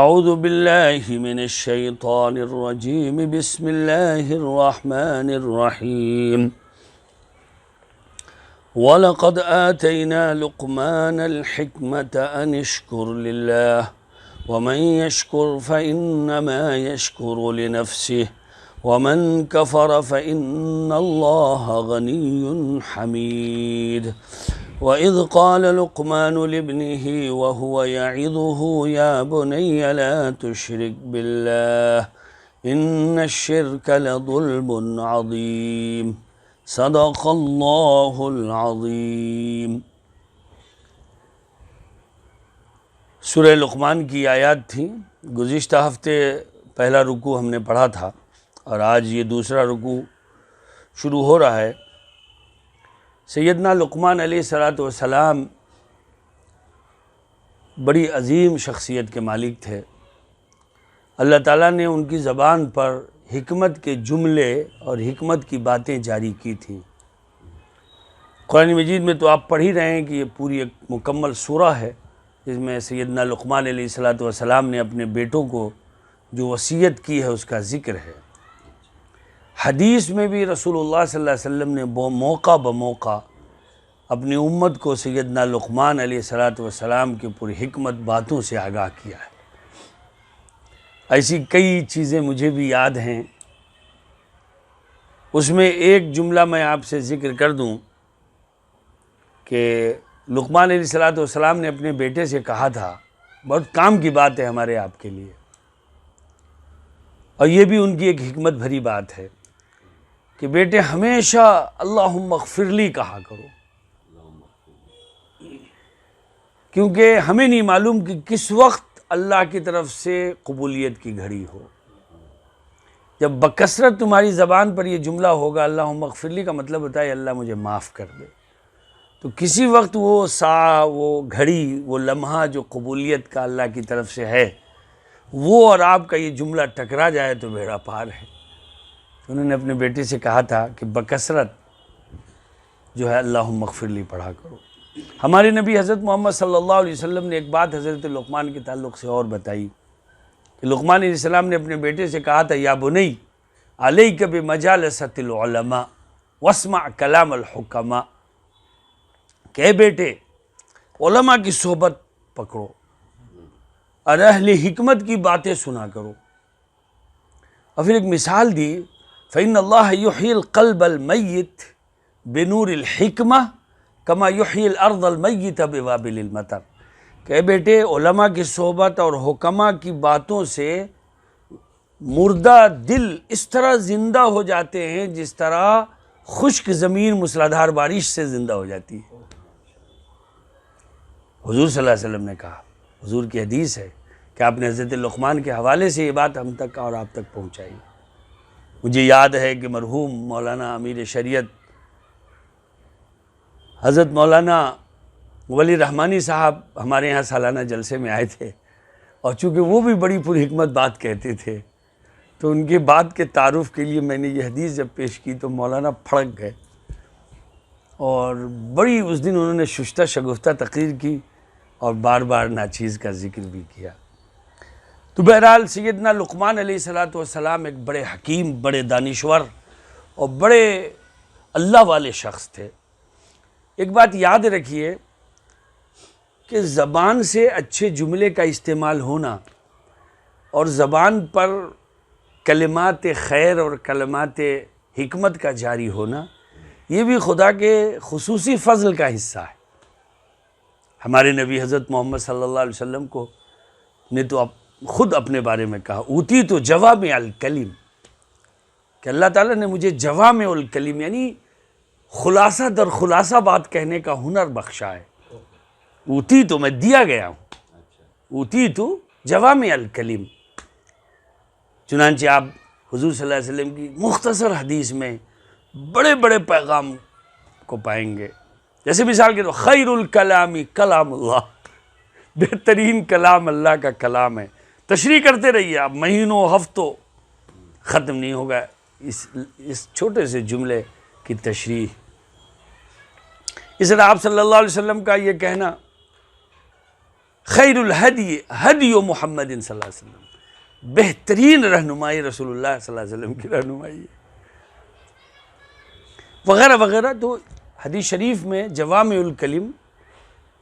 اعوذ باللہ من الشیطان الرجیم بسم اللہ الرحمن الرحیم وَلَقَدْ آتَيْنَا لُقْمَانَ الْحِكْمَةَ أَنِ اشْكُرْ لِلَّهِ وَمَنْ يَشْكُرْ فَإِنَّمَا يَشْكُرُ لِنَفْسِهِ وَمَنْ كَفَرَ فَإِنَّ اللَّهَ غَنِيٌّ حَمِيدٌ وَإِذْ قَالَ لُقْمَانُ لِابْنِهِ وَهُوَ يَعِظُهُ يَا بُنَيَّ لَا تُشْرِكْ بِاللَّهِ إِنَّ الشِّرْكَ لَظُلْمٌ عَظِيمٌ صدق اللہ العظیم۔ سورہ لقمان کی آیات تھیں۔ گزشتہ ہفتے پہلا رکوع ہم نے پڑھا تھا اور آج یہ دوسرا رکوع شروع ہو رہا ہے۔ سیدنا لقمان علیہ السلام بڑی عظیم شخصیت کے مالک تھے۔ اللہ تعالیٰ نے ان کی زبان پر حکمت کے جملے اور حکمت کی باتیں جاری کی تھیں۔ قرآن مجید میں تو آپ پڑھ ہی رہے ہیں کہ یہ پوری ایک مکمل سورہ ہے جس میں سیدنا لقمان علیہ السلام نے اپنے بیٹوں کو جو وصیت کی ہے اس کا ذکر ہے۔ حدیث میں بھی رسول اللہ صلی اللہ علیہ وسلم نے موقع بموقع اپنی امت کو سیدنا لقمان علیہ السلام کی پوری حکمت باتوں سے آگاہ کیا ہے۔ ایسی کئی چیزیں مجھے بھی یاد ہیں۔ اس میں ایک جملہ میں آپ سے ذکر کر دوں کہ لقمان علیہ السلام نے اپنے بیٹے سے کہا تھا، بہت کام کی بات ہے ہمارے آپ کے لیے، اور یہ بھی ان کی ایک حکمت بھری بات ہے کہ بیٹے ہمیشہ اللہم اغفر لی کہا کرو، کیونکہ ہمیں نہیں معلوم کہ کس وقت اللہ کی طرف سے قبولیت کی گھڑی ہو۔ جب بکثرت تمہاری زبان پر یہ جملہ ہوگا اللہم اغفر لی کا مطلب ہوتا ہے اللہ مجھے معاف کر دے، تو کسی وقت وہ ساعہ، وہ گھڑی، وہ لمحہ جو قبولیت کا اللہ کی طرف سے ہے، وہ اور آپ کا یہ جملہ ٹکرا جائے تو بیڑا پار ہے۔ انہوں نے اپنے بیٹے سے کہا تھا کہ بکثرت جو ہے اللہم اغفر لی پڑھا کرو۔ ہمارے نبی حضرت محمد صلی اللہ علیہ وسلم نے ایک بات حضرت لقمان کے تعلق سے اور بتائی کہ لقمان علیہ السلام نے اپنے بیٹے سے کہا تھا، یا بنی علیک بمجالست العلماء واسمع کلام الحکماء، کہ اے بیٹے علماء کی صحبت پکڑو اور اہل حکمت کی باتیں سنا کرو۔ اور پھر ایک مثال دی، فإن اللہ یحیی القلب المیت بنور الحکمہ کما یحیی الارض المیت بوابل المطر، کہ بیٹے علماء کی صحبت اور حکماء کی باتوں سے مردہ دل اس طرح زندہ ہو جاتے ہیں جس طرح خشک زمین موسلادھار بارش سے زندہ ہو جاتی ہے۔ حضور صلی اللہ علیہ وسلم نے کہا، حضور کی حدیث ہے کہ آپ نے حضرت لقمان کے حوالے سے یہ بات ہم تک اور آپ تک پہنچائی۔ مجھے یاد ہے کہ مرحوم مولانا امیر شریعت حضرت مولانا ولی رحمانی صاحب ہمارے یہاں سالانہ جلسے میں آئے تھے، اور چونکہ وہ بھی بڑی پر حکمت بات کہتے تھے تو ان کے بات کے تعارف کے لیے میں نے یہ حدیث جب پیش کی تو مولانا پھڑک گئے، اور بڑی اس دن انہوں نے ششتہ شگفتہ تقریر کی اور بار بار ناچیز کا ذکر بھی کیا۔ تو بہرحال سیدنا لقمان علیہ السلام ایک بڑے حکیم، بڑے دانشور اور بڑے اللہ والے شخص تھے۔ ایک بات یاد رکھیے کہ زبان سے اچھے جملے کا استعمال ہونا اور زبان پر کلمات خیر اور کلمات حکمت کا جاری ہونا، یہ بھی خدا کے خصوصی فضل کا حصہ ہے۔ ہمارے نبی حضرت محمد صلی اللہ علیہ وسلم کو نے تو خود اپنے بارے میں کہا، اوتی تو جوامع الکلم، کہ اللہ تعالیٰ نے مجھے جوامع الکلم یعنی خلاصہ در خلاصہ بات کہنے کا ہنر بخشا ہے۔ اوتی تو میں دیا گیا ہوں، اوتی تو جوامع الکلم۔ چنانچہ آپ حضور صلی اللہ علیہ وسلم کی مختصر حدیث میں بڑے بڑے پیغام کو پائیں گے، جیسے مثال کے طور خیر الکلام کلام اللہ، بہترین کلام اللہ کا کلام ہے۔ تشریح کرتے رہیے آپ، مہینوں ہفتوں ختم نہیں ہوگا اس چھوٹے سے جملے کی تشریح۔ اس طرح آپ صلی اللہ علیہ وسلم کا یہ کہنا خیر الہدی ہدی محمد صلی اللہ علیہ وسلم، بہترین رہنمائی رسول اللہ صلی اللہ علیہ وسلم کی رہنمائی ہے، وغیرہ وغیرہ۔ تو حدیث شریف میں جوامع الکلم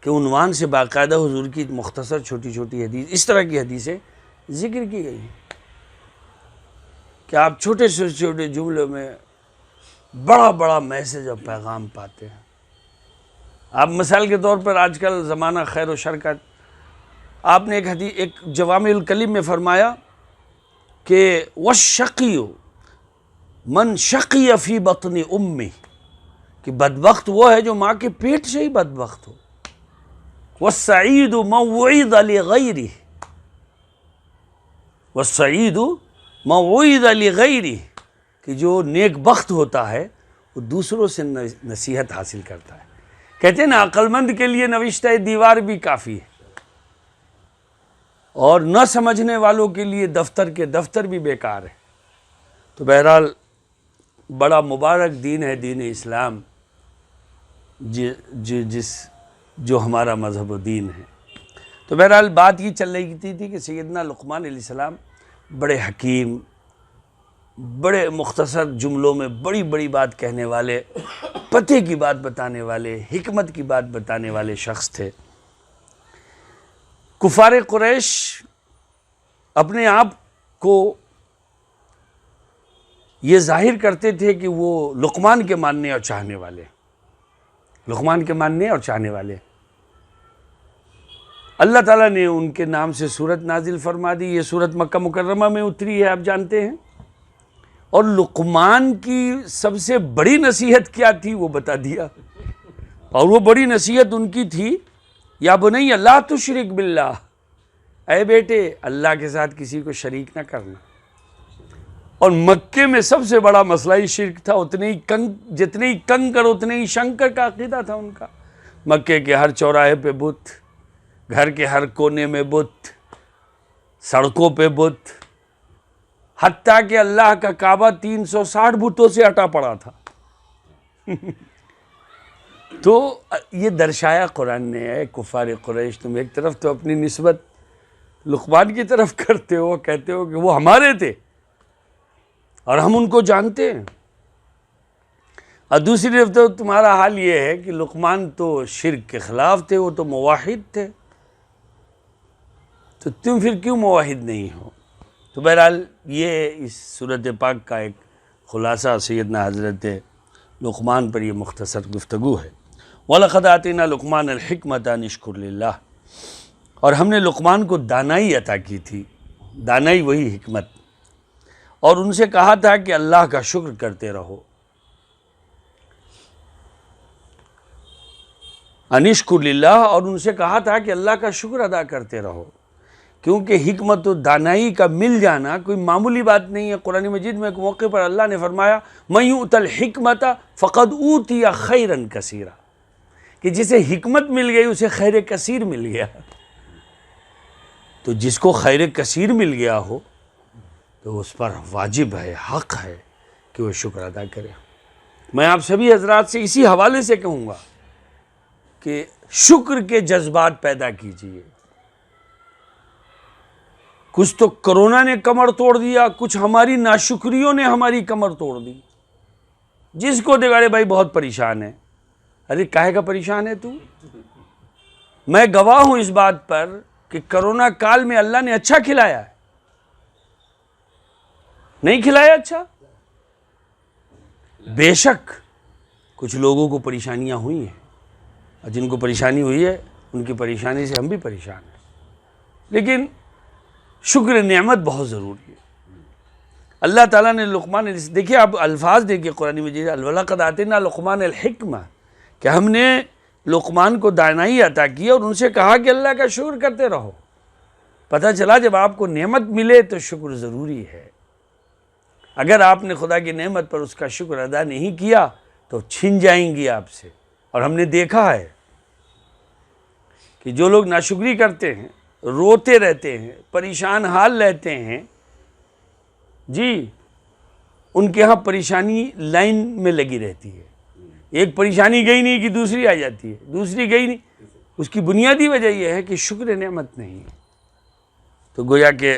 کے عنوان سے باقاعدہ حضور کی مختصر چھوٹی چھوٹی حدیث، اس طرح کی حدیثیں ذکر کی گئی ہیں کہ آپ چھوٹے سے چھوٹے جملوں میں بڑا بڑا میسج اور پیغام پاتے ہیں۔ آپ مثال کے طور پر آج کل زمانہ خیر و شر کا، آپ نے ایک جوامع الکلم میں فرمایا کہ وَالشَّقِيُّ مَنْ شَقِيَ فِي بَطْنِ أُمِّهِ، کہ بدبخت وہ ہے جو ماں کے پیٹ سے ہی بدبخت ہو۔ وَالسَّعِيدُ مَنْ وُعِدَ لِغَيْرِهِ، وَالسَّعِيدُ مَنْ وُعِدَ لِغَيْرِهِ، کہ جو نیک بخت ہوتا ہے وہ دوسروں سے نصیحت حاصل کرتا ہے۔ کہتے ہیں نا عقل مند کے لیے نوشتہ دیوار بھی کافی ہے، اور نہ سمجھنے والوں کے لیے دفتر کے دفتر بھی بیکار ہے۔ تو بہرحال بڑا مبارک دین ہے دین اسلام، جو ہمارا مذہب و دین ہے۔ تو بہرحال بات یہ چل رہی تھی کہ سیدنا لقمان علیہ السلام بڑے حکیم، بڑے مختصر جملوں میں بڑی بڑی بات کہنے والے، پتے کی بات بتانے والے، حکمت کی بات بتانے والے شخص تھے۔ کفار قریش اپنے آپ کو یہ ظاہر کرتے تھے کہ وہ لقمان کے ماننے اور چاہنے والے، لقمان کے ماننے اور چاہنے والے۔ اللہ تعالیٰ نے ان کے نام سے سورت نازل فرما دی۔ یہ سورت مکہ مکرمہ میں اتری ہے، آپ جانتے ہیں۔ اور لقمان کی سب سے بڑی نصیحت کیا تھی وہ بتا دیا، اور وہ بڑی نصیحت ان کی تھی یا بنی لا تشرک باللہ، اے بیٹے اللہ کے ساتھ کسی کو شریک نہ کرنا۔ اور مکے میں سب سے بڑا مسئلہ ہی شرک تھا، جتنے ہی کنکر اتنے ہی شنکر کا عقیدہ تھا ان کا۔ مکے کے ہر چوراہے پہ بت، گھر کے ہر کونے میں بت، سڑکوں پہ بت، حتیٰ کہ اللہ کا کعبہ 360 بتوں سے اٹا پڑا تھا۔ تو یہ درشایا قرآن نے ہے کفار قریش، تم ایک طرف تو اپنی نسبت لقمان کی طرف کرتے ہو، کہتے ہو کہ وہ ہمارے تھے اور ہم ان کو جانتے ہیں، اور دوسری طرف تو تمہارا حال یہ ہے کہ لقمان تو شرک کے خلاف تھے، وہ تو موحد تھے، تو تم پھر کیوں موحد نہیں ہو؟ تو بہرحال یہ اس سورت پاک کا ایک خلاصہ سیدنا حضرت لقمان پر یہ مختصر گفتگو ہے۔ وَلَقَدْ آتَيْنَا لُقْمَانَ الْحِكْمَةَ أَنِ اشْكُرْ لِلَّهِ، اور ہم نے لقمان کو دانائی عطا کی تھی، دانائی وہی حکمت، اور ان سے کہا تھا کہ اللہ کا شکر کرتے رہو۔ أَنِ اشْكُرْ لِلَّهِ، اور ان سے کہا تھا کہ اللہ کا شکر ادا کرتے رہو، کیونکہ حکمت و دانائی کا مل جانا کوئی معمولی بات نہیں ہے۔ قرآن مجید میں ایک موقع پر اللہ نے فرمایا مَن یُؤْتَ الْحِکْمَةَ فَقَدْ أُوتِیَ خَیْرًا کَثِیرًا، کہ جسے حکمت مل گئی اسے خیر کثیر مل گیا۔ تو جس کو خیر کثیر مل گیا ہو تو اس پر واجب ہے، حق ہے کہ وہ شکر ادا کرے۔ میں آپ سبھی حضرات سے اسی حوالے سے کہوں گا کہ شکر کے جذبات پیدا کیجئے۔ کچھ تو کرونا نے کمر توڑ دیا، کچھ ہماری ناشکریوں نے ہماری کمر توڑ دی۔ جس کو دیکھا رے بھائی بہت پریشان ہے، ارے کاہے کا پریشان ہے تو؟ میں گواہ ہوں اس بات پر کہ کرونا کال میں اللہ نے اچھا کھلایا ہے، نہیں کھلایا اچھا؟ بے شک کچھ لوگوں کو پریشانیاں ہوئی ہیں، اور جن کو پریشانی ہوئی ہے ان کی پریشانی سے ہم بھی پریشان ہیں، لیکن شکر نعمت بہت ضروری ہے۔ اللہ تعالیٰ نے لقمان، دیکھیے آپ الفاظ دیکھیے قرآن مجید، وَلَقَدْ آتَيْنَا لُقْمَانَ الْحِکْمَةَ، کہ ہم نے لقمان کو دانائی عطا کی اور ان سے کہا کہ اللہ کا شکر کرتے رہو۔ پتہ چلا جب آپ کو نعمت ملے تو شکر ضروری ہے، اگر آپ نے خدا کی نعمت پر اس کا شکر ادا نہیں کیا تو چھن جائیں گی آپ سے۔ اور ہم نے دیکھا ہے کہ جو لوگ ناشکری کرتے ہیں، روتے رہتے ہیں، پریشان حال رہتے ہیں، جی ان کے ہاں پریشانی لائن میں لگی رہتی ہے، ایک پریشانی گئی نہیں کہ دوسری آ جاتی ہے، دوسری گئی نہیں، اس کی بنیادی وجہ یہ ہے کہ شکر نعمت نہیں ہے۔ تو گویا کہ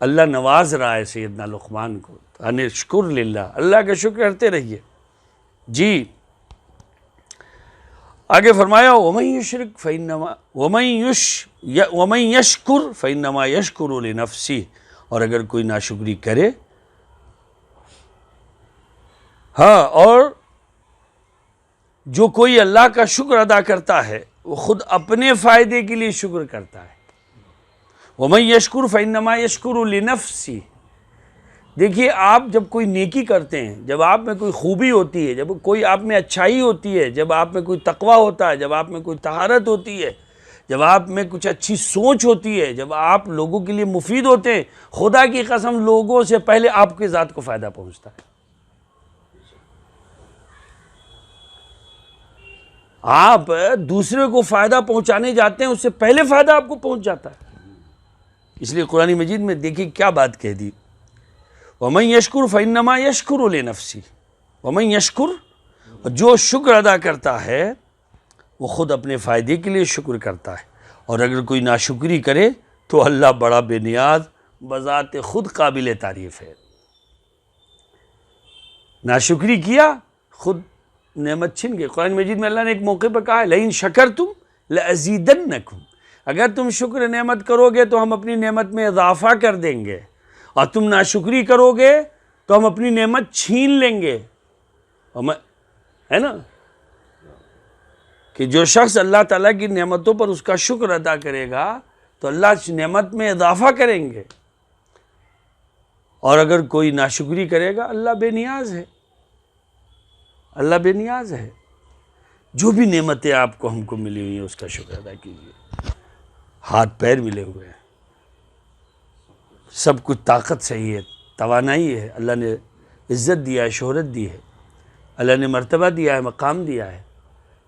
اللہ نواز رہا ہے سیدنا لقمان کو، ان اشکر للہ، اللہ کا شکر کرتے رہیے۔ جی آگے فرمایا وَمَن يُشْرِكْ فَإِنَّمَا وَمَن يَشْكُرْ فَإِنَّمَا يَشْكُرُ لِنَفْسِهِ، اور اگر کوئی ناشکری کرے، ہاں، اور جو کوئی اللہ کا شکر ادا کرتا ہے وہ خود اپنے فائدے کے لیے شکر کرتا ہے۔ وَمَن يَشْكُرْ فَإِنَّمَا يَشْكُرُ لِنَفْسِهِ۔ دیکھیے، آپ جب کوئی نیکی کرتے ہیں، جب آپ میں کوئی خوبی ہوتی ہے، جب کوئی آپ میں اچھائی ہوتی ہے، جب آپ میں کوئی تقویٰ ہوتا ہے، جب آپ میں کوئی طہارت ہوتی ہے، جب آپ میں کچھ اچھی سوچ ہوتی ہے، جب آپ لوگوں کے لیے مفید ہوتے ہیں، خدا کی قسم لوگوں سے پہلے آپ کے ذات کو فائدہ پہنچتا ہے۔ آپ دوسرے کو فائدہ پہنچانے جاتے ہیں، اس سے پہلے فائدہ آپ کو پہنچ جاتا ہے۔ اس لیے قرآن مجید میں دیکھیے کیا بات کہہ دی، وَمَن يَشْكُرْ فَإِنَّمَا يَشْكُرُ لِنَفْسِهِ۔ وَمَن يَشْكُرْ، جو شکر ادا کرتا ہے وہ خود اپنے فائدے کے لیے شکر کرتا ہے، اور اگر کوئی ناشکری کرے تو اللہ بڑا بے نیاز بذات خود قابل تعریف ہے۔ ناشکری کیا، خود نعمت چھن گئی۔ قرآن مجید میں اللہ نے ایک موقع پر کہا ہے لَئِن شَكَرْتُمْ لَأَزِيدَنَّكُمْ، اگر تم شکر نعمت کرو گے تو ہم اپنی نعمت میں اضافہ کر دیں گے، اور تم ناشکری کرو گے تو ہم اپنی نعمت چھین لیں گے۔ ہے نا کہ جو شخص اللہ تعالیٰ کی نعمتوں پر اس کا شکر ادا کرے گا تو اللہ اس نعمت میں اضافہ کریں گے، اور اگر کوئی ناشکری کرے گا اللہ بے نیاز ہے، اللہ بے نیاز ہے۔ جو بھی نعمتیں آپ کو ہم کو ملی ہوئی ہیں اس کا شکر ادا کیجیے۔ ہاتھ پیر ملے ہوئے ہیں، سب کچھ طاقت صحیح ہے، توانائی ہے، اللہ نے عزت دیا ہے، شہرت دی ہے، اللہ نے مرتبہ دیا ہے، مقام دیا ہے،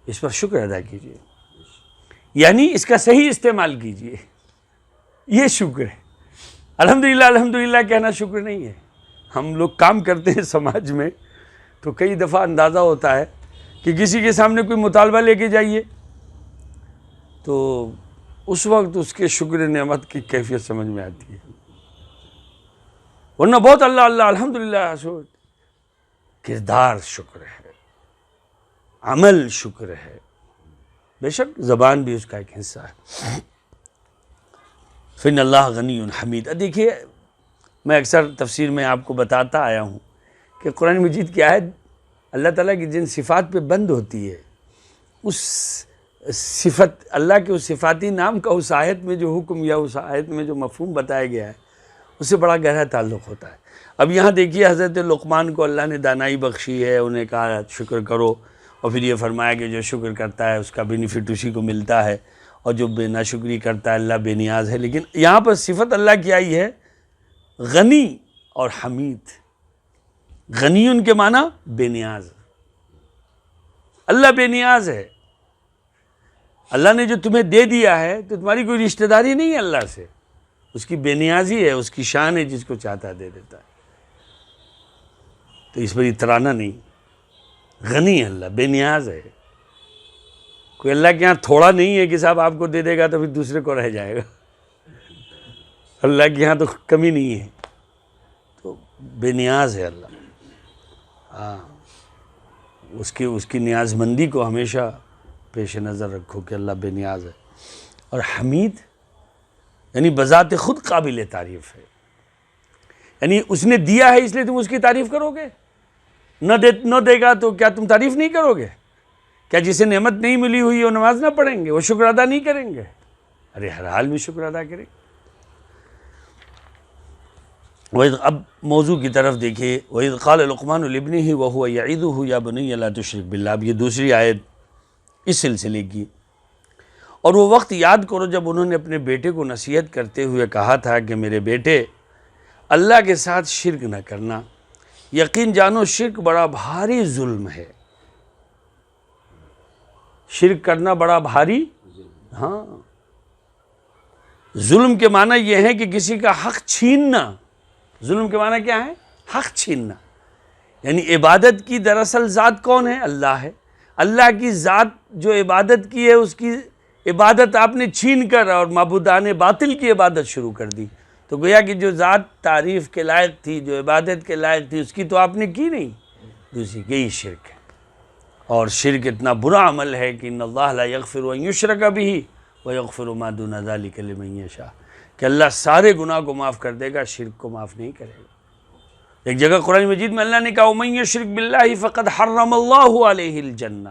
اس پر شکر ادا کیجیے، یعنی اس کا صحیح استعمال کیجیے، یہ شکر ہے۔ الحمدللہ الحمدللہ کہنا شکر نہیں ہے۔ ہم لوگ کام کرتے ہیں سماج میں تو کئی دفعہ اندازہ ہوتا ہے کہ کسی کے سامنے کوئی مطالبہ لے کے جائیے تو اس وقت اس کے شکر نعمت کی کیفیت سمجھ میں آتی ہے، ورنہ بہت اللہ اللہ الحمدللہ کردار شکر ہے، عمل شکر ہے، بے شک زبان بھی اس کا ایک حصہ ہے۔ فِإِنَّ اللَّهَ غَنِيٌّ حَمِيدٌ۔ دیکھیے، میں اکثر تفسیر میں آپ کو بتاتا آیا ہوں کہ قرآن مجید کی آیت اللہ تعالیٰ کی جن صفات پہ بند ہوتی ہے، اس صفت اللہ کے اس صفاتی نام کا اس آیت میں جو حکم یا اس آیت میں جو مفہوم بتایا گیا ہے اس سے بڑا گہرا تعلق ہوتا ہے۔ اب یہاں دیکھیے حضرت لقمان کو اللہ نے دانائی بخشی ہے، انہیں کہا شکر کرو، اور پھر یہ فرمایا کہ جو شکر کرتا ہے اس کا بینیفٹ اسی کو ملتا ہے، اور جو بے ناشکری کرتا ہے اللہ بے نیاز ہے۔ لیکن یہاں پر صفت اللہ کی آئی ہے غنی اور حمید۔ غنی ان کے معنی بے نیاز، اللہ بے نیاز ہے۔ اللہ نے جو تمہیں دے دیا ہے تو تمہاری کوئی رشتہ داری نہیں ہے اللہ سے، اس کی بے نیازی ہے، اس کی شان ہے، جس کو چاہتا ہے دے دیتا ہے، تو اس پر اترانا نہیں۔ غنی ہے اللہ، بے نیاز ہے، کوئی اللہ کے یہاں تھوڑا نہیں ہے کہ صاحب آپ کو دے دے گا تو پھر دوسرے کو رہ جائے گا، اللہ کے یہاں تو کمی نہیں ہے، تو بے نیاز ہے اللہ۔ ہاں، اس کی نیاز مندی کو ہمیشہ پیش نظر رکھو کہ اللہ بے نیاز ہے۔ اور حمید یعنی بذات خود قابل تعریف ہے، یعنی اس نے دیا ہے اس لیے تم اس کی تعریف کرو گے، نہ دے گا تو کیا تم تعریف نہیں کرو گے؟ کیا جسے نعمت نہیں ملی ہوئی وہ نماز نہ پڑھیں گے، وہ شکر ادا نہیں کریں گے؟ ارے ہر حال میں شکر ادا کریں۔ اب موضوع کی طرف دیکھیے، وَإِذْ قَالَ لُقْمَانُ لِابْنِهِ وَهُوَ يَعِظُهُ يَا بُنَيَّ لَا تُشْرِكْ بِاللَّهِ۔ اب یہ دوسری آیت اس سلسلے کی، اور وہ وقت یاد کرو جب انہوں نے اپنے بیٹے کو نصیحت کرتے ہوئے کہا تھا کہ میرے بیٹے اللہ کے ساتھ شرک نہ کرنا، یقین جانو شرک بڑا بھاری ظلم ہے۔ شرک کرنا بڑا بھاری، ہاں، ظلم کے معنی یہ ہے کہ کسی کا حق چھیننا۔ ظلم کے معنی کیا ہے؟ حق چھیننا، یعنی عبادت کی دراصل ذات کون ہے؟ اللہ ہے۔ اللہ کی ذات جو عبادت کی ہے اس کی عبادت آپ نے چھین کر اور معبودان باطل کی عبادت شروع کر دی، تو گویا کہ جو ذات تعریف کے لائق تھی، جو عبادت کے لائق تھی، اس کی تو آپ نے کی نہیں، دوسری یہی شرک ہے۔ اور شرک اتنا برا عمل ہے کہ ان اللہ لا یغفر ان یشرک بہ ویغفر ما دون ذلک لمن یشاء، کہ اللہ سارے گناہ کو معاف کر دے گا، شرک کو معاف نہیں کرے گا۔ ایک جگہ قرآن مجید میں اللہ نے کہا ومن یشرک باللہ فقد حرم اللہ علیہ الجنہ،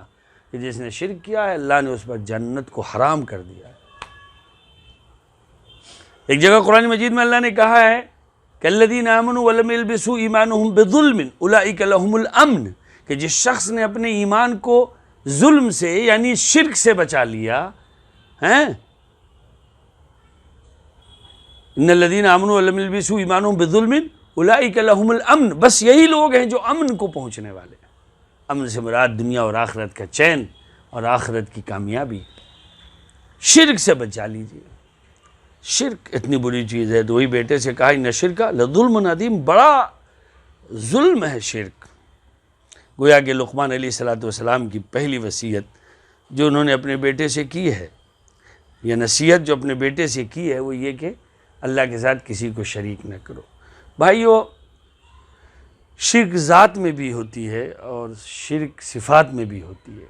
کہ جس نے شرک کیا ہے اللہ نے اس پر جنت کو حرام کر دیا ہے۔ ایک جگہ قرآن مجید میں اللہ نے کہا ہے کہ الذین آمنوا ولم یلبسوا ایمانہم بظلم اولئک لہم الامن، کہ جس شخص نے اپنے ایمان کو ظلم سے یعنی شرک سے بچا لیا ہیں، ان الذین آمنوا ولم یلبسوا ایمانہم بظلم اولئک لہم الامن، بس یہی لوگ ہیں جو امن کو پہنچنے والے ہیں۔ امن سے مراد دنیا اور آخرت کا چین اور آخرت کی کامیابی۔ شرک سے بچا لیجیے، شرک اتنی بری چیز ہے۔ تو وہی بیٹے سے کہا ان شرک لظلم عظیم، بڑا ظلم ہے شرک۔ گویا کہ لقمان علیہ السلام کی پہلی وصیت جو انہوں نے اپنے بیٹے سے کی ہے، یہ نصیحت جو اپنے بیٹے سے کی ہے، وہ یہ کہ اللہ کے ساتھ کسی کو شریک نہ کرو۔ بھائیو، شرک ذات میں بھی ہوتی ہے اور شرک صفات میں بھی ہوتی ہے۔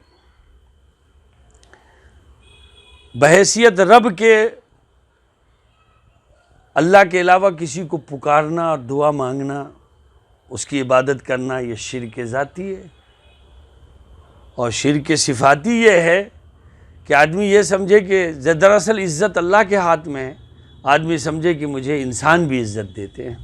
بحیثیت رب کے اللہ کے علاوہ کسی کو پکارنا اور دعا مانگنا، اس کی عبادت کرنا، یہ شرک ذاتی ہے۔ اور شرک صفاتی یہ ہے کہ آدمی یہ سمجھے کہ دراصل عزت اللہ کے ہاتھ میں ہے، آدمی سمجھے کہ مجھے انسان بھی عزت دیتے ہیں۔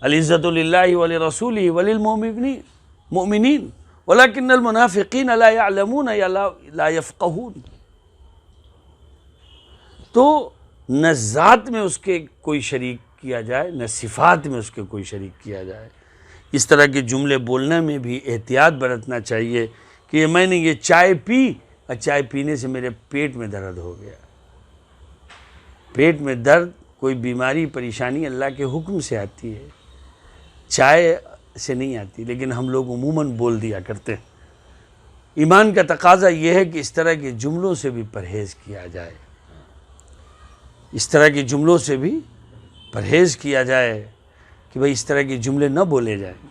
العزت للہ ولرسولہ وللمؤمنین ولکن المنافقین لا یعلمون یا لا یفقہون۔ تو نہ ذات میں اس کے کوئی شریک کیا جائے، نہ صفات میں اس کے کوئی شریک کیا جائے۔ اس طرح کے جملے بولنے میں بھی احتیاط برتنا چاہیے کہ میں نے یہ چائے پی اور چائے پینے سے میرے پیٹ میں درد ہو گیا۔ پیٹ میں درد کوئی بیماری پریشانی اللہ کے حکم سے آتی ہے، چائے سے نہیں آتی، لیکن ہم لوگ عموماً بول دیا کرتے ہیں۔ ایمان کا تقاضا یہ ہے کہ اس طرح کے جملوں سے بھی پرہیز کیا جائے، اس طرح کے جملوں سے بھی پرہیز کیا جائے کہ بھئی اس طرح کے جملے نہ بولے جائیں۔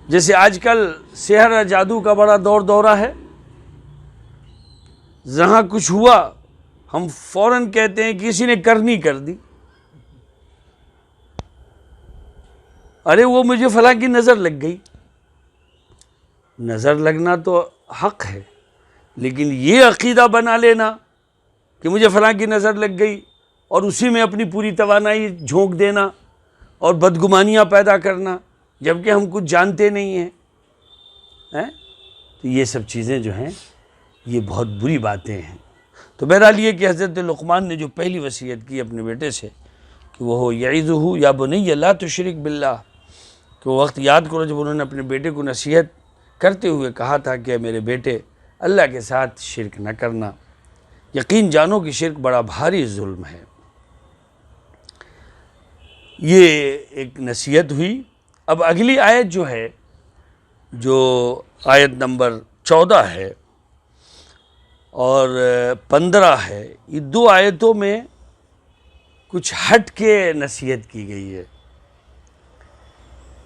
جیسے آج کل سحر اور جادو کا بڑا دورہ ہے، جہاں کچھ ہوا ہم فوراً کہتے ہیں کسی نے کرنی کر دی، ارے وہ مجھے فلاں کی نظر لگ گئی۔ نظر لگنا تو حق ہے، لیکن یہ عقیدہ بنا لینا کہ مجھے فلاں کی نظر لگ گئی اور اسی میں اپنی پوری توانائی جھونک دینا اور بدگمانیاں پیدا کرنا جبکہ ہم کچھ جانتے نہیں ہیں، تو یہ سب چیزیں جو ہیں یہ بہت بری باتیں ہیں۔ تو بہرحال یہ کہ حضرت لقمان نے جو پہلی وصیت کی اپنے بیٹے سے کہ وہ یعظہ یا بنی لا تشرک باللہ، کہ وہ وقت یاد کرو جب انہوں نے اپنے بیٹے کو نصیحت کرتے ہوئے کہا تھا کہ میرے بیٹے اللہ کے ساتھ شرک نہ کرنا، یقین جانو کہ شرک بڑا بھاری ظلم ہے۔ یہ ایک نصیحت ہوئی۔ اب اگلی آیت جو ہے، جو آیت نمبر 14 ہے اور 15 ہے، یہ دو آیتوں میں کچھ ہٹ کے نصیحت کی گئی ہے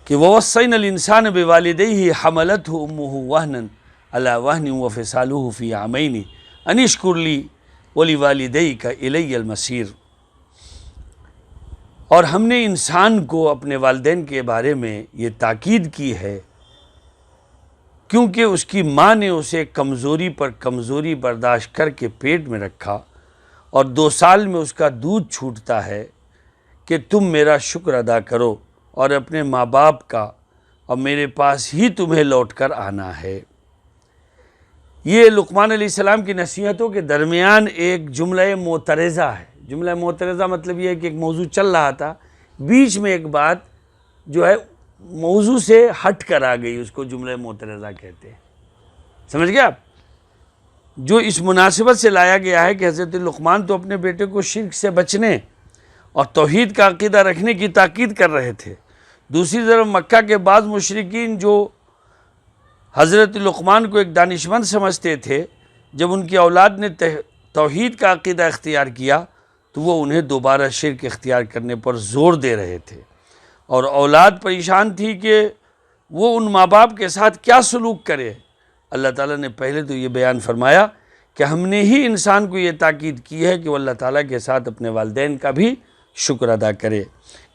کہ وَوَصَّيْنَا الْإِنسَانَ بِوَالِدَيْهِ حَمَلَتْهُ أُمُّهُ وَهْنًا عَلَى وَهْنٍ وَفِصَالُهُ فِي عَامَيْنِ أَنِ اشْكُرْ لِي وَلِوَالِدَيْكَ إِلَيَّ الْمَصِيرُ۔ اور ہم نے انسان کو اپنے والدین کے بارے میں یہ تاکید کی ہے کیونکہ اس کی ماں نے اسے کمزوری پر کمزوری برداشت کر کے پیٹ میں رکھا اور 2 سال میں اس کا دودھ چھوٹتا ہے کہ تم میرا شکر ادا کرو اور اپنے ماں باپ کا، اور میرے پاس ہی تمہیں لوٹ کر آنا ہے۔ یہ لقمان علیہ السلام کی نصیحتوں کے درمیان ایک جملہ معترضہ ہے۔ جملہ معترضہ مطلب یہ ہے کہ ایک موضوع چل رہا تھا، بیچ میں ایک بات جو ہے موضوع سے ہٹ کر آ گئی، اس کو جملہ معترضہ کہتے ہیں۔ سمجھ گئے آپ؟ جو اس مناسبت سے لایا گیا ہے کہ حضرت لقمان تو اپنے بیٹے کو شرک سے بچنے اور توحید کا عقیدہ رکھنے کی تاکید کر رہے تھے، دوسری طرف مکہ کے بعض مشرکین جو حضرت لقمان کو ایک دانشمند سمجھتے تھے، جب ان کی اولاد نے توحید کا عقیدہ اختیار کیا تو وہ انہیں دوبارہ شرک اختیار کرنے پر زور دے رہے تھے، اور اولاد پریشان تھی کہ وہ ان ماں باپ کے ساتھ کیا سلوک کرے۔ اللہ تعالیٰ نے پہلے تو یہ بیان فرمایا کہ ہم نے ہی انسان کو یہ تاکید کی ہے کہ وہ اللہ تعالیٰ کے ساتھ اپنے والدین کا بھی شکر ادا کرے،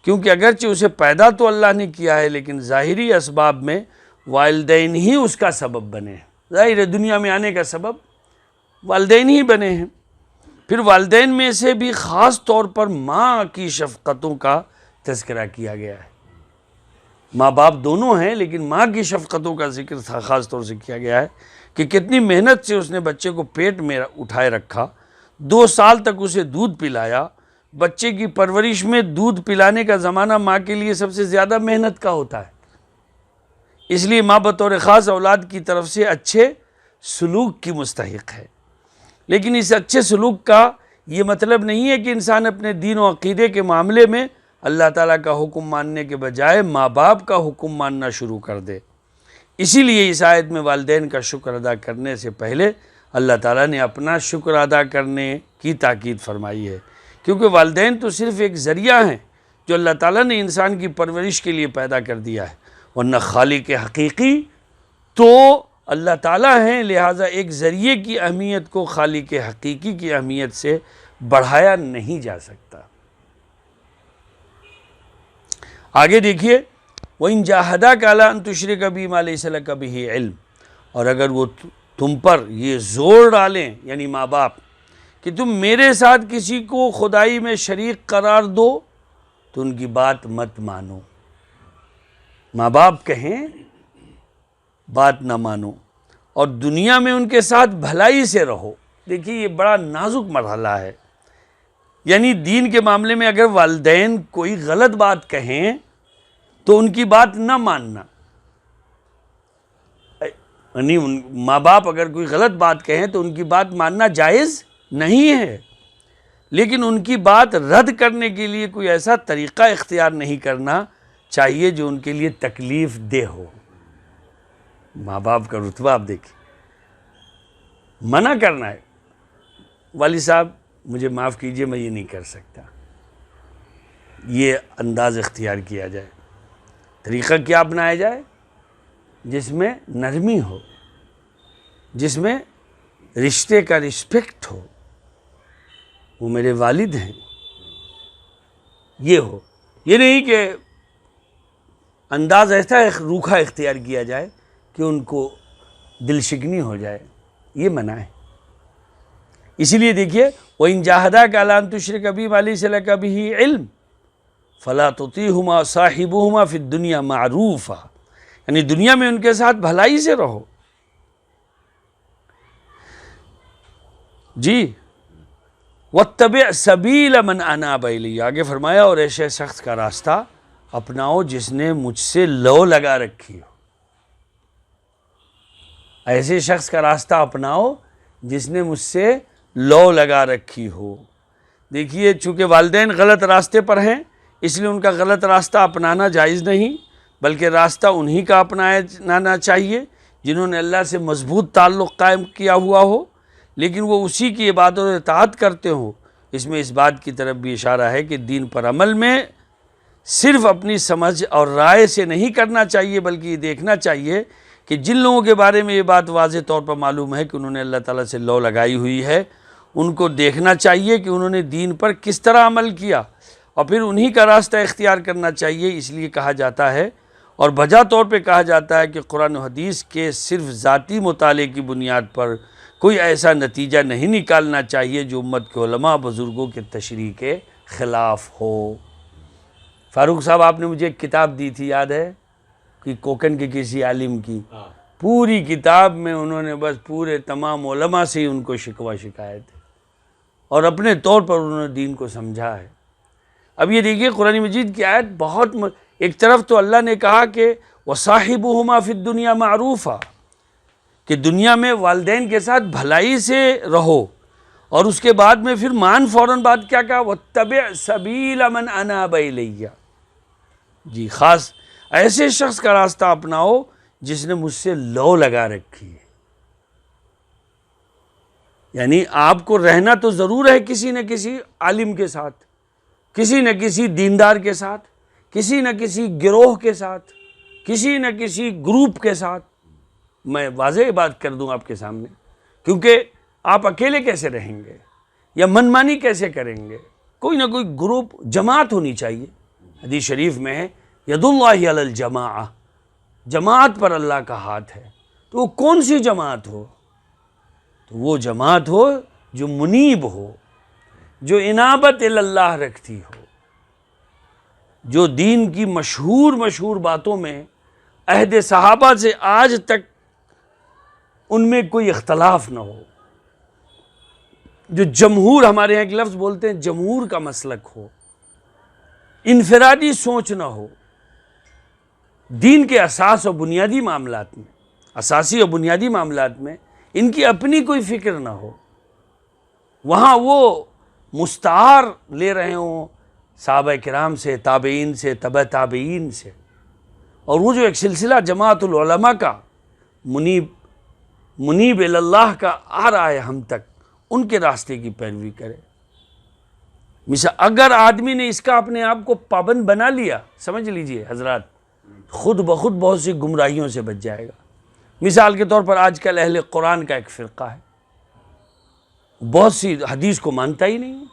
کیونکہ اگرچہ اسے پیدا تو اللہ نے کیا ہے لیکن ظاہری اسباب میں والدین ہی اس کا سبب بنے ہیں۔ ظاہر ہے دنیا میں آنے کا سبب والدین ہی بنے ہیں۔ پھر والدین میں سے بھی خاص طور پر ماں کی شفقتوں کا تذکرہ کیا گیا ہے۔ ماں باپ دونوں ہیں لیکن ماں کی شفقتوں کا ذکر خاص طور سے کیا گیا ہے کہ کتنی محنت سے اس نے بچے کو پیٹ میں اٹھائے رکھا، 2 سال تک اسے دودھ پلایا۔ بچے کی پرورش میں دودھ پلانے کا زمانہ ماں کے لیے سب سے زیادہ محنت کا ہوتا ہے، اس لیے ماں بطور خاص اولاد کی طرف سے اچھے سلوک کی مستحق ہے۔ لیکن اس اچھے سلوک کا یہ مطلب نہیں ہے کہ انسان اپنے دین و عقیدے کے معاملے میں اللہ تعالیٰ کا حکم ماننے کے بجائے ماں باپ کا حکم ماننا شروع کر دے۔ اسی لیے اس آیت میں والدین کا شکر ادا کرنے سے پہلے اللہ تعالیٰ نے اپنا شکر ادا کرنے کی تاکید فرمائی ہے، کیونکہ والدین تو صرف ایک ذریعہ ہیں جو اللہ تعالیٰ نے انسان کی پرورش کے لیے پیدا کر دیا ہے، ورنہ خالق حقیقی تو اللہ تعالیٰ ہیں، لہٰذا ایک ذریعے کی اہمیت کو خالق حقیقی کی اہمیت سے بڑھایا نہیں جا سکتا۔ آگے دیکھیے، وَإِن جَاهَدَاكَ عَلَىٰ أَن تُشْرِكَ بِي مَا لَيْسَ لَكَ بِهِ عِلْمٌ، اور اگر وہ تم پر یہ زور ڈالیں یعنی ماں باپ کہ تم میرے ساتھ کسی کو خدائی میں شریک قرار دو تو ان کی بات مت مانو۔ ماں باپ کہیں بات نہ مانو، اور دنیا میں ان کے ساتھ بھلائی سے رہو۔ دیکھیے یہ بڑا نازک مرحلہ ہے، یعنی دین کے معاملے میں اگر والدین کوئی غلط بات کہیں تو ان کی بات نہ ماننا، یعنی ماں باپ اگر کوئی غلط بات کہیں تو ان کی بات ماننا جائز نہیں ہے، لیکن ان کی بات رد کرنے کے لیے کوئی ایسا طریقہ اختیار نہیں کرنا چاہیے جو ان کے لیے تکلیف دہ ہو۔ ماں باپ کا رتبہ آپ دیکھیں، منع کرنا ہے، والد صاحب مجھے معاف کیجئے میں یہ نہیں کر سکتا، یہ انداز اختیار کیا جائے، طریقہ کیا اپنایا جائے جس میں نرمی ہو، جس میں رشتے کا رسپیکٹ ہو، وہ میرے والد ہیں یہ ہو، یہ نہیں کہ انداز ایسا روکھا اختیار کیا جائے کہ ان کو دل شکنی ہو جائے، یہ منع ہے۔ اسی لیے دیکھیے وَإِن جَاهَدَاكَ عَلَىٰ أَن تُشْرِكَ بِي مَا لَيْسَ لَكَ بِهِ عِلْمٌ فَلَا تُطِعْهُمَا وَصَاحِبْهُمَا فِي الدُّنْيَا مَعْرُوفًا، یعنی دنیا میں ان کے ساتھ بھلائی سے رہو۔ جی وَاتَّبِعْ سَبِيلَ مَنْ أَنَابَ إِلَيَّ، آگے فرمایا اور ایسے شخص کا راستہ اپناؤ جس نے مجھ سے لو لگا رکھی ہو۔ ایسے شخص کا راستہ اپناؤ جس نے مجھ سے لو لگا رکھی ہو۔ دیکھیے چونکہ والدین غلط راستے پر ہیں اس لیے ان کا غلط راستہ اپنانا جائز نہیں، بلکہ راستہ انہی کا اپنانا چاہیے جنہوں نے اللہ سے مضبوط تعلق قائم کیا ہوا ہو، لیکن وہ اسی کی عبادت و اطاعت کرتے ہوں۔ اس میں اس بات کی طرف بھی اشارہ ہے کہ دین پر عمل میں صرف اپنی سمجھ اور رائے سے نہیں کرنا چاہیے، بلکہ یہ دیکھنا چاہیے کہ جن لوگوں کے بارے میں یہ بات واضح طور پر معلوم ہے کہ انہوں نے اللہ تعالیٰ سے لو لگائی ہوئی ہے، ان کو دیکھنا چاہیے کہ انہوں نے دین پر کس طرح عمل کیا، اور پھر انہی کا راستہ اختیار کرنا چاہیے۔ اس لیے کہا جاتا ہے اور بجا طور پہ کہا جاتا ہے کہ قرآن و حدیث کے صرف ذاتی مطالعے کی بنیاد پر کوئی ایسا نتیجہ نہیں نکالنا چاہیے جو امت کے علماء بزرگوں کے تشریح کے خلاف ہو۔ فاروق صاحب آپ نے مجھے ایک کتاب دی تھی، یاد ہے کہ کوکن کے کسی عالم کی، پوری کتاب میں انہوں نے بس پورے تمام علماء سے ہی ان کو شکوہ شکایت ہے اور اپنے طور پر انہوں نے دین کو سمجھا ہے۔ اب یہ دیکھیے قرآن مجید کی آیت بہت ایک طرف تو اللہ نے کہا کہ وَصَاحِبُهُمَا فِي الدُّنْيَا مَعْرُوفًا، کہ دنیا میں والدین کے ساتھ بھلائی سے رہو، اور اس کے بعد میں پھر فوراً بات کیا کہا وَاتَّبِعْ سَبِيلَ مَنْ أَنَابَ إِلَيَّ، جی خاص ایسے شخص کا راستہ اپناؤ جس نے مجھ سے لو لگا رکھی ہے۔ یعنی آپ کو رہنا تو ضرور ہے کسی نہ کسی عالم کے ساتھ، کسی نہ کسی دیندار کے ساتھ، کسی نہ کسی گروہ کے ساتھ، کسی نہ کسی گروپ کے ساتھ۔ میں واضح بات کر دوں آپ کے سامنے، کیونکہ آپ اکیلے کیسے رہیں گے یا منمانی کیسے کریں گے؟ کوئی نہ کوئی گروپ، جماعت ہونی چاہیے۔ حدیث شریف میں ہے ید اللہ علی الجماعہ، جماعت پر اللہ کا ہاتھ ہے۔ تو وہ کون سی جماعت ہو؟ تو وہ جماعت ہو جو منیب ہو، جو انابت اللہ رکھتی ہو، جو دین کی مشہور باتوں میں عہد صحابہ سے آج تک ان میں کوئی اختلاف نہ ہو، جو جمہور، ہمارے یہاں ایک لفظ بولتے ہیں جمہور کا مسلک ہو، انفرادی سوچ نہ ہو، دین کے اساس اور بنیادی معاملات میں، اساسی اور بنیادی معاملات میں ان کی اپنی کوئی فکر نہ ہو، وہاں وہ مستعار لے رہے ہوں صحابہ کرام سے، تابعین سے، تبع تابعین سے، اور وہ جو ایک سلسلہ جماعت العلماء کا، منیب اللہ کا آ رہا ہے ہم تک، ان کے راستے کی پیروی کرے۔ مثال اگر آدمی نے اس کا اپنے آپ کو پابند بنا لیا، سمجھ لیجئے حضرات، خود بخود بہت سی گمراہیوں سے بچ جائے گا۔ مثال کے طور پر آج کل اہل قرآن کا ایک فرقہ ہے، بہت سی حدیث کو مانتا ہی نہیں،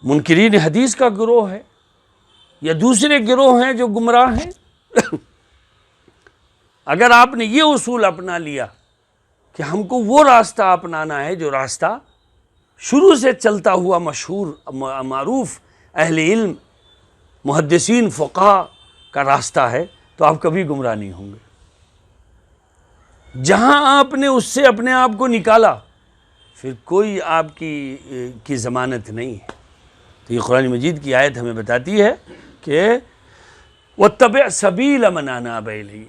منکرین حدیث کا گروہ ہے، یا دوسرے گروہ ہیں جو گمراہ ہیں۔ اگر آپ نے یہ اصول اپنا لیا کہ ہم کو وہ راستہ اپنانا ہے جو راستہ شروع سے چلتا ہوا مشہور معروف اہل علم محدثین فقہا کا راستہ ہے، تو آپ کبھی گمراہ نہیں ہوں گے۔ جہاں آپ نے اس سے اپنے آپ کو نکالا، پھر کوئی آپ کی ضمانت نہیں ہے۔ تو یہ قرآن مجید کی آیت ہمیں بتاتی ہے کہ وَاتَّبِعْ سَبِيلَ مَنْ أَنَابَ إِلَيَّ۔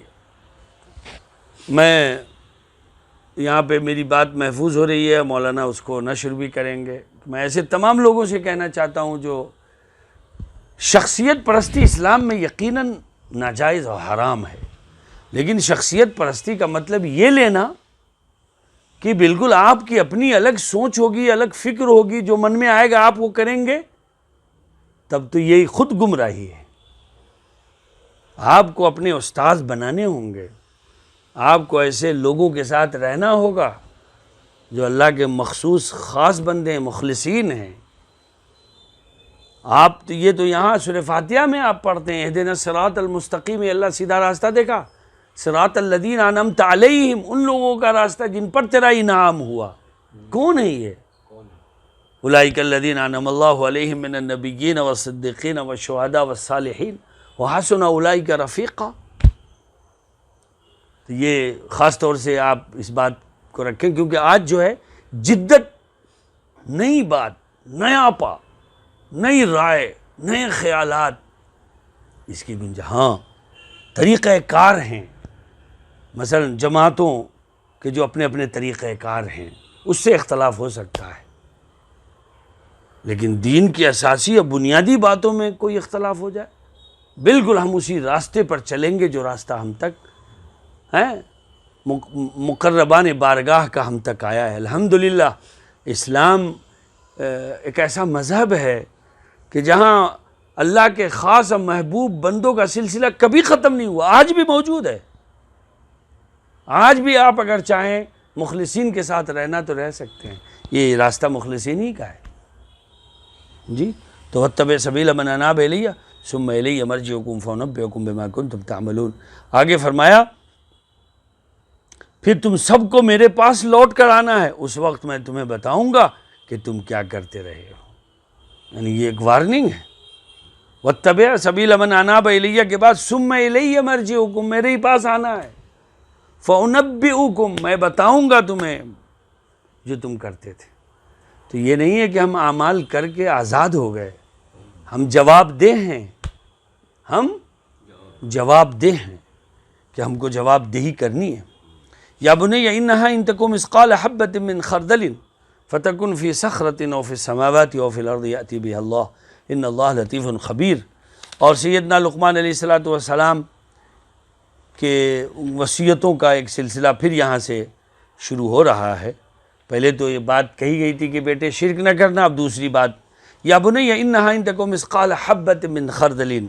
میں یہاں پہ میری بات محفوظ ہو رہی ہے، مولانا اس کو نشر بھی کریں گے۔ میں ایسے تمام لوگوں سے کہنا چاہتا ہوں جو شخصیت پرستی اسلام میں یقیناً ناجائز اور حرام ہے، لیکن شخصیت پرستی کا مطلب یہ لینا کہ بالکل آپ کی اپنی الگ سوچ ہوگی، الگ فکر ہوگی، جو من میں آئے گا آپ وہ کریں گے، تب تو یہی خود گمراہی ہے۔ آپ کو اپنے استاذ بنانے ہوں گے، آپ کو ایسے لوگوں کے ساتھ رہنا ہوگا جو اللہ کے مخصوص خاص بندے ہیں، مخلصین ہیں۔ آپ تو یہ تو یہاں سورہ فاتحہ میں آپ پڑھتے ہیں اہدنا الصراط المستقیم، اللہ سیدھا راستہ دیکھا، صراط الذین انعمت علیہم، ان لوگوں کا راستہ جن پر تیرا انعام ہوا۔ کون ہے یہ؟ اولئک الذین انعم اللہ علیہم من النبیین والصدیقین والشہداء والصالحین وحسن اولئک رفیقا۔ تو یہ خاص طور سے آپ اس بات کو رکھیں، کیونکہ آج جو ہے جدت، نئی بات، نیا پا، نئی رائے، نئے خیالات، اس کی گنجائش، ہاں طریقہ کار ہیں، مثلا جماعتوں کے جو اپنے اپنے طریقہ کار ہیں، اس سے اختلاف ہو سکتا ہے، لیکن دین کی اساسی اور بنیادی باتوں میں کوئی اختلاف ہو جائے، بالکل ہم اسی راستے پر چلیں گے جو راستہ ہم تک مقربان بارگاہ کا ہم تک آیا ہے۔ الحمدللہ اسلام ایک ایسا مذہب ہے کہ جہاں اللہ کے خاص اور محبوب بندوں کا سلسلہ کبھی ختم نہیں ہوا، آج بھی موجود ہے۔ آج بھی آپ اگر چاہیں مخلصین کے ساتھ رہنا تو رہ سکتے ہیں، یہ راستہ مخلصین ہی کا ہے جی۔ تو واتبع سبیل من اناب الی ثم الی مرجعکم فانبئکم بما کنتم تعملون۔ آگے فرمایا پھر تم سب کو میرے پاس لوٹ کر آنا ہے، اس وقت میں تمہیں بتاؤں گا کہ تم کیا کرتے رہے ہو۔ یعنی یہ ایک وارننگ ہے۔ واتبع سبیل من اناب الی کے بعد ثم الی مرجعکم، میرے ہی پاس آنا ہے، فانبئکم، میں بتاؤں گا تمہیں جو تم کرتے تھے۔ تو یہ نہیں ہے کہ ہم اعمال کر کے آزاد ہو گئے، ہم جواب دہ ہیں، ہم جواب دہ ہیں کہ ہم کو جواب دہی کرنی ہے۔ یا بنی انہا ان تکن مثقال حبۃ من خردل فتکن فی صخرۃ او فی السماوات او فی الارض یأتی بها اللہ ان اللہ لطیف خبیر۔ اور سیدنا لقمان علیہ السلام کے وصیتوں کا ایک سلسلہ پھر یہاں سے شروع ہو رہا ہے۔ پہلے تو یہ بات کہی گئی تھی کہ بیٹے شرک نہ کرنا، اب دوسری بات یا بنی انہا ان تک مثقال حبۃ من خردل،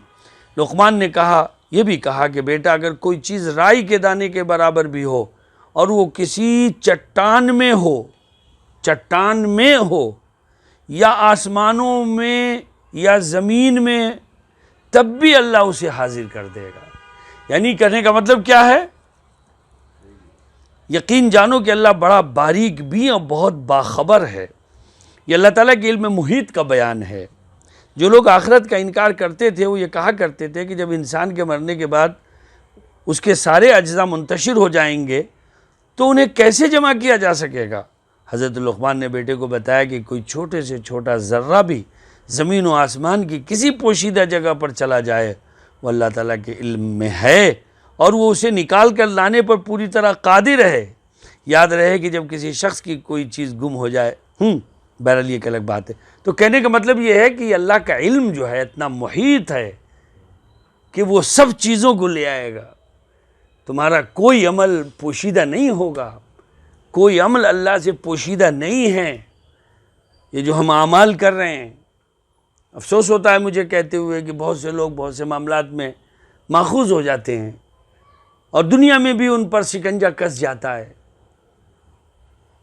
لقمان نے کہا، یہ بھی کہا کہ بیٹا اگر کوئی چیز رائی کے دانے کے برابر بھی ہو اور وہ کسی چٹان میں ہو یا آسمانوں میں یا زمین میں، تب بھی اللہ اسے حاضر کر دے گا۔ یعنی کہنے کا مطلب کیا ہے؟ یقین جانو کہ اللہ بڑا باریک بھی اور بہت باخبر ہے۔ یہ اللہ تعالیٰ کے علم محیط کا بیان ہے۔ جو لوگ آخرت کا انکار کرتے تھے وہ یہ کہا کرتے تھے کہ جب انسان کے مرنے کے بعد اس کے سارے اجزاء منتشر ہو جائیں گے تو انہیں کیسے جمع کیا جا سکے گا؟ حضرت لقمان نے بیٹے کو بتایا کہ کوئی چھوٹے سے چھوٹا ذرہ بھی زمین و آسمان کی کسی پوشیدہ جگہ پر چلا جائے وہ اللہ تعالیٰ کے علم میں ہے اور وہ اسے نکال کر لانے پر پوری طرح قادر ہے۔ یاد رہے کہ جب کسی شخص کی کوئی چیز گم ہو جائے، بہرحال یہ ایک الگ بات ہے۔ تو کہنے کا مطلب یہ ہے کہ اللہ کا علم جو ہے اتنا محیط ہے کہ وہ سب چیزوں کو لے آئے گا۔ تمہارا کوئی عمل پوشیدہ نہیں ہوگا، کوئی عمل اللہ سے پوشیدہ نہیں ہے۔ یہ جو ہم اعمال کر رہے ہیں، افسوس ہوتا ہے مجھے کہتے ہوئے کہ بہت سے لوگ بہت سے معاملات میں ماخوذ ہو جاتے ہیں اور دنیا میں بھی ان پر شکنجہ کس جاتا ہے،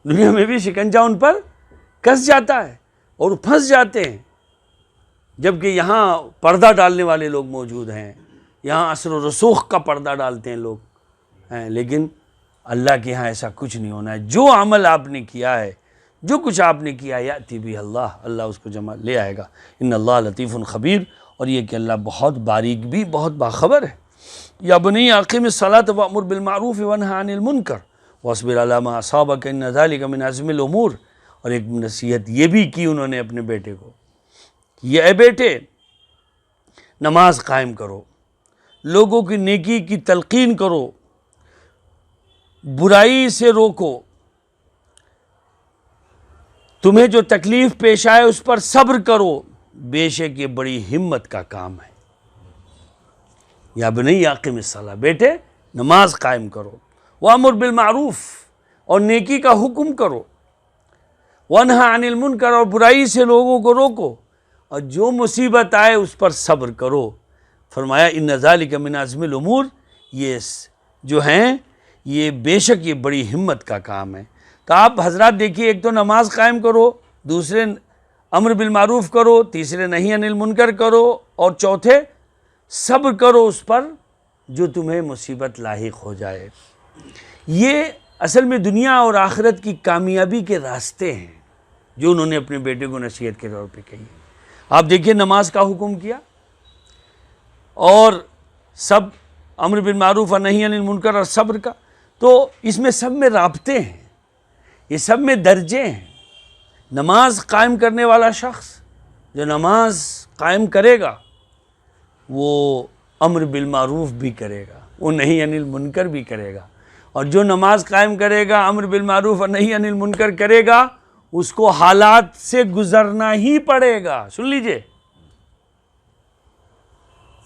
دنیا میں بھی شکنجہ ان پر کس جاتا ہے اور پھنس جاتے ہیں، جبکہ یہاں پردہ ڈالنے والے لوگ موجود ہیں، یہاں اثر و رسوخ کا پردہ ڈالتے ہیں لوگ ہیں، لیکن اللہ کے ہاں ایسا کچھ نہیں ہونا ہے۔ جو عمل آپ نے کیا ہے، جو کچھ آپ نے کیا ہے، یاتی بھی اللہ اس کو جمع لے آئے گا۔ ان اللہ لطیف خبیر، اور یہ کہ اللہ بہت باریک بھی بہت باخبر ہے۔ یا بنی اقیم الصلاۃ وامر بالمعروف وانہی عن المنکر واصبر علی ما اصابک ان ذلک من عزم الامور، اور ایک نصیحت یہ بھی کی انہوں نے اپنے بیٹے کو، یہ اے بیٹے نماز قائم کرو، لوگوں کی نیکی کی تلقین کرو، برائی سے روکو، تمہیں جو تکلیف پیش آئے اس پر صبر کرو، بے شک یہ بڑی ہمت کا کام ہے۔ یا بنی اقم الصلاۃ، بیٹے نماز قائم کرو، وامر بالمعروف، اور نیکی کا حکم کرو، وانہی عن المنکر، اور برائی سے لوگوں کو روکو، اور جو مصیبت آئے اس پر صبر کرو۔ فرمایا ان ذالک من عزم الامور، یہ جو ہیں یہ بے شک یہ بڑی ہمت کا کام ہے۔ تو آپ حضرات دیکھیے، ایک تو نماز قائم کرو، دوسرے امر بالمعروف کرو، تیسرے نہی عن المنکر کرو، اور چوتھے صبر کرو اس پر جو تمہیں مصیبت لاحق ہو جائے۔ یہ اصل میں دنیا اور آخرت کی کامیابی کے راستے ہیں جو انہوں نے اپنے بیٹے کو نصیحت کے طور پہ کہی۔ آپ دیکھیے نماز کا حکم کیا اور سب امر بالمعروف اور نہی عن المنکر اور صبر کا، تو اس میں سب میں رابطے ہیں، یہ سب میں درجے ہیں۔ نماز قائم کرنے والا شخص جو نماز قائم کرے گا وہ امر بالمعروف بھی کرے گا، وہ نہی عن المنکر بھی کرے گا، اور جو نماز قائم کرے گا امر بالمعروف اور نہی عن المنکر کرے گا اس کو حالات سے گزرنا ہی پڑے گا۔ سن لیجئے،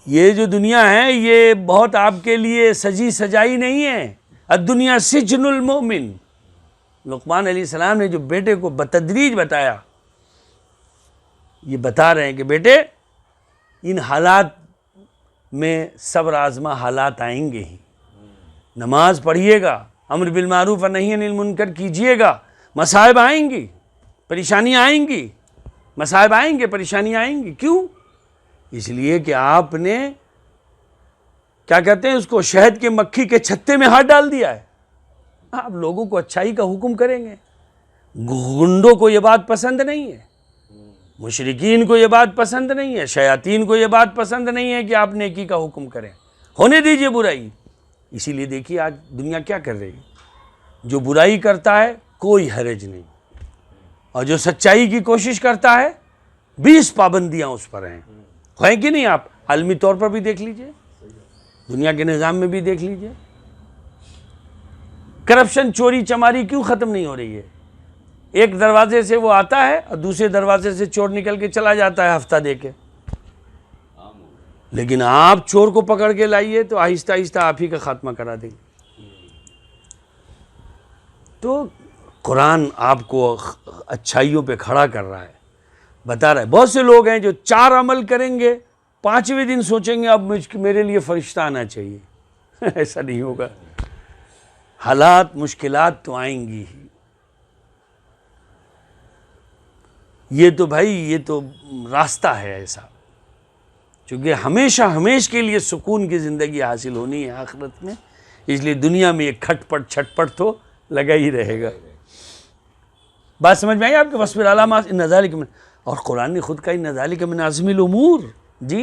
یہ جو دنیا ہے یہ بہت آپ کے لیے سجی سجائی نہیں ہے۔ الدنیا سجن المؤمن، لقمان علیہ السلام نے جو بیٹے کو بتدریج بتایا، یہ بتا رہے ہیں کہ بیٹے ان حالات میں صبر آزما حالات آئیں گے ہی، نماز پڑھیے گا، امر بالمعروف اور نہی عن المنکر کیجیے گا، مصائب آئیں گی، پریشانیاں آئیں گی، مصائب آئیں گے، پریشانیاں آئیں گی۔ کیوں؟ اس لیے کہ آپ نے کیا کہتے ہیں اس کو، شہد کے مکھی کے چھتے میں ہاتھ ڈال دیا ہے۔ آپ لوگوں کو اچھائی کا حکم کریں گے، گنڈوں کو یہ بات پسند نہیں ہے، مشرکین کو یہ بات پسند نہیں ہے، شیاطین کو یہ بات پسند نہیں ہے کہ آپ نیکی کا حکم کریں، ہونے دیجئے برائی۔ اسی لیے دیکھیے آج دنیا کیا کر رہی ہے، جو برائی کرتا ہے کوئی حرج نہیں، اور جو سچائی کی کوشش کرتا ہے 20 پابندیاں اس پر ہیں کہ نہیں؟ آپ عالمی طور پر بھی دیکھ لیجئے، دنیا کے نظام میں بھی دیکھ لیجئے، کرپشن، چوری چماری کیوں ختم نہیں ہو رہی ہے؟ ایک دروازے سے وہ آتا ہے اور دوسرے دروازے سے چور نکل کے چلا جاتا ہے ہفتہ دے کے، لیکن آپ چور کو پکڑ کے لائیے تو آہستہ آہستہ آپ ہی کا خاتمہ کرا دیں گے۔ تو قرآن آپ کو اچھائیوں پہ کھڑا کر رہا ہے، بتا رہا ہے۔ بہت سے لوگ ہیں جو 4 عمل کریں گے، 5ویں دن سوچیں گے اب میرے لیے فرشتہ آنا چاہیے۔ ایسا نہیں ہوگا، حالات مشکلات تو آئیں گی ہی۔ یہ تو بھائی یہ تو راستہ ہے ایسا، چونکہ ہمیشہ کے لیے سکون کی زندگی حاصل ہونی ہے آخرت میں، اس لیے دنیا میں ایک کھٹ پٹ چھٹ پٹ تو لگا ہی رہے گا۔ بات سمجھ میں آئی آپ کے؟ وَاصْبِرْ عَلَىٰ مَا إِنَّ ذَلِكَ مِنْ، اور قرآن نے خود کہا إِنَّ ذَلِكَ مِنْ عَزْمِ الْأُمُورِ، جی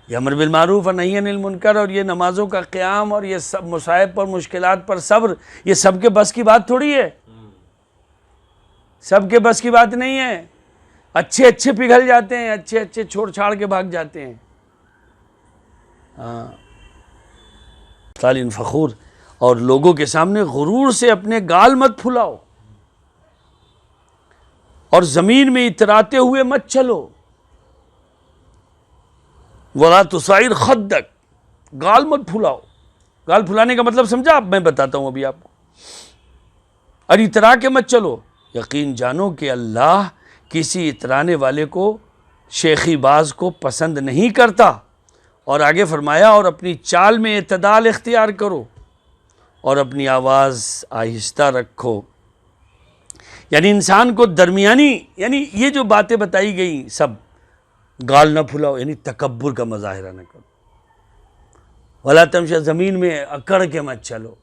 یہ امر بالمعروف اور نہی عن المنکر اور یہ نمازوں کا قیام اور یہ سب مصائب پر مشکلات پر صبر، یہ سب کے بس کی بات تھوڑی ہے، سب کے بس کی بات نہیں ہے۔ اچھے پگھل جاتے ہیں، اچھے چھوڑ چھاڑ کے بھاگ جاتے ہیں۔ ہاں فخور، اور لوگوں کے سامنے غرور سے اپنے گال مت پھلاؤ، اور زمین میں اتراتے ہوئے مت چلو۔ وَلَا تُصَعِّرْ خَدَّكَ، گال مت پھلاؤ۔ گال پھلانے کا مطلب سمجھا آپ؟ میں بتاتا ہوں ابھی آپ کو۔ اور اترا کے مت چلو، یقین جانو کہ اللہ کسی اترانے والے کو، شیخی باز کو پسند نہیں کرتا۔ اور آگے فرمایا اور اپنی چال میں اعتدال اختیار کرو اور اپنی آواز آہستہ رکھو۔ یعنی انسان کو درمیانی، یعنی یہ جو باتیں بتائی گئی سب، گال نہ پھلاؤ یعنی تکبر کا مظاہرہ نہ کرو، ولا تمشی، زمین میں اکڑ کے مت چلو،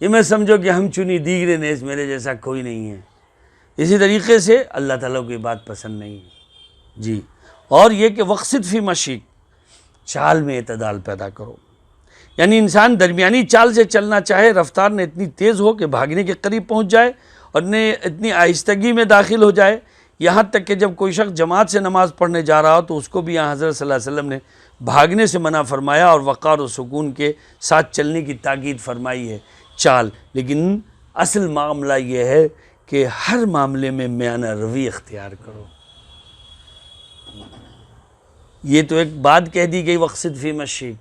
یہ میں سمجھو کہ ہم چنی دیگرے نیز، میرے جیسا کوئی نہیں ہے۔ اسی طریقے سے اللہ تعالیٰ کو یہ بات پسند نہیں ہے جی۔ اور یہ کہ وقصد فی مشیک، چال میں اعتدال پیدا کرو، یعنی انسان درمیانی چال سے چلنا چاہے، رفتار نے اتنی تیز ہو کہ بھاگنے کے قریب پہنچ جائے اور نے اتنی آہستگی میں داخل ہو جائے، یہاں تک کہ جب کوئی شخص جماعت سے نماز پڑھنے جا رہا ہو تو اس کو بھی یہاں حضرت صلی اللہ علیہ وسلم نے بھاگنے سے منع فرمایا اور وقار و سکون کے ساتھ چلنے کی تاکید فرمائی ہے، چال۔ لیکن اصل معاملہ یہ ہے کہ ہر معاملے میں میانہ روی اختیار کرو۔ یہ تو ایک بات کہہ دی گئی وقصد فی مشیک،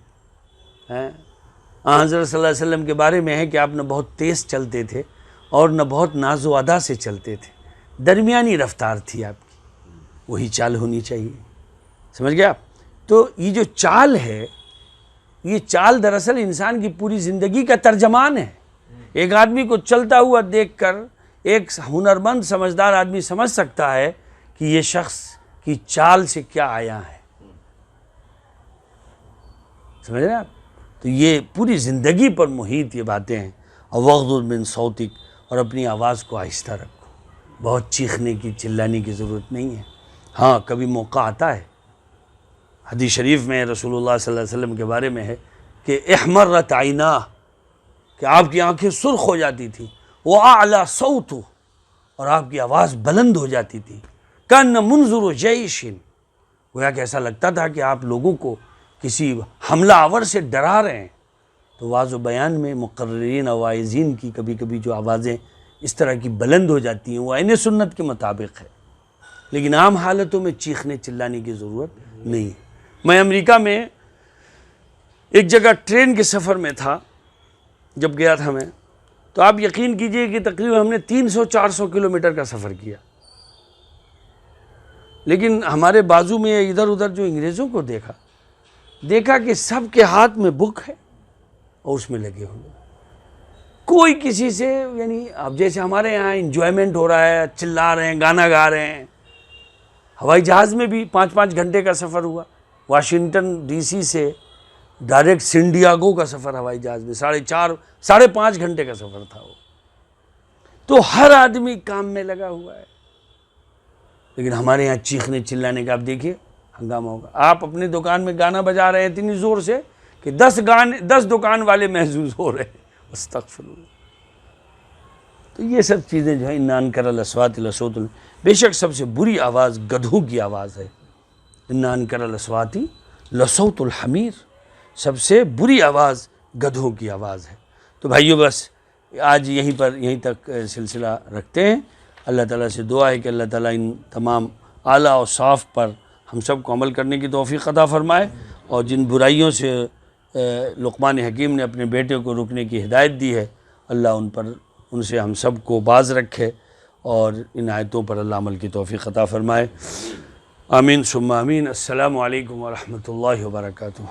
حضرت صلی اللہ علیہ وسلم کے بارے میں ہے کہ آپ نہ بہت تیز چلتے تھے اور نہ بہت ناز و ادا سے چلتے تھے، درمیانی رفتار تھی آپ کی، وہی چال ہونی چاہیے، سمجھ گیا آپ؟ تو یہ جو چال ہے، یہ چال دراصل انسان کی پوری زندگی کا ترجمان ہے۔ ایک آدمی کو چلتا ہوا دیکھ کر ایک ہنرمند سمجھدار آدمی سمجھ سکتا ہے کہ یہ شخص کی چال سے کیا آیا ہے، سمجھ رہے ہیں آپ؟ تو یہ پوری زندگی پر محیط یہ باتیں ہیں۔ اور وغضض من صوتک، اور اپنی آواز کو آہستہ رکھو، بہت چیخنے کی چلانے کی ضرورت نہیں ہے۔ ہاں کبھی موقع آتا ہے، حدیث شریف میں رسول اللہ صلی اللہ علیہ وسلم کے بارے میں ہے کہ احمرت عیناہ، کہ آپ کی آنکھیں سرخ ہو جاتی تھی، وَأَعْلَى صَوْتُ، اور آپ کی آواز بلند ہو جاتی تھی، كَأَنَّ مُنذِرُ جَيْشٍ، گویا کہ ایسا لگتا تھا کہ آپ لوگوں کو کسی حملہ آور سے ڈرا رہے ہیں۔ تو واعظ و بیان میں مقررین اور واعظین کی کبھی کبھی جو آوازیں اس طرح کی بلند ہو جاتی ہیں وہ عین سنت کے مطابق ہے، لیکن عام حالتوں میں چیخنے چلانے کی ضرورت نہیں۔ میں امریکہ میں ایک جگہ ٹرین کے سفر میں تھا، جب گیا تھا میں، تو آپ یقین کیجئے کہ تقریباً ہم نے 300-400 کلومیٹر کا سفر کیا، لیکن ہمارے بازو میں ادھر ادھر جو انگریزوں کو دیکھا کہ سب کے ہاتھ میں بک ہے اور اس میں لگے ہوئے، کوئی کسی سے، یعنی اب جیسے ہمارے یہاں انجوائمنٹ ہو رہا ہے، چلا رہے ہیں، گانا گا رہے ہیں۔ ہوائی جہاز میں بھی 5-5 گھنٹے کا سفر ہوا، واشنگٹن ڈی سی سے ڈائریکٹ سینڈیاگو کا سفر ہوائی جہاز میں 4.5 گھنٹے کا سفر تھا وہ۔ تو ہر آدمی کام میں لگا ہوا ہے، لیکن ہمارے یہاں چیخنے چلانے کا آپ دیکھیے ہنگامہ ہوگا۔ آپ اپنی دکان میں گانا بجا رہے ہیں اتنی زور سے کہ 10 دکان والے محظوظ ہو رہے ہیں، استغفر اللہ۔ تو یہ سب چیزیں جو ہیں، ان انکر الاصوات لصوت، بے شک سب سے بری آواز گدھوں کی آواز ہے، ان انکر الاصوات لصوت الحمیر، سب سے بری آواز گدھوں کی آواز ہے۔ تو بھائیو بس آج یہیں تک سلسلہ رکھتے ہیں۔ اللہ تعالیٰ سے دعا ہے کہ اللہ تعالیٰ ان تمام اعلیٰ اور صاف پر ہم سب کو عمل کرنے کی توفیق عطا فرمائے، اور جن برائیوں سے لقمان حکیم نے اپنے بیٹے کو روکنے کی ہدایت دی ہے، اللہ ان پر ان سے ہم سب کو باز رکھے اور ان آیتوں پر اللہ عمل کی توفیق عطا فرمائے۔ آمین ثم آمین۔ السلام علیکم ورحمۃ اللہ وبرکاتہ۔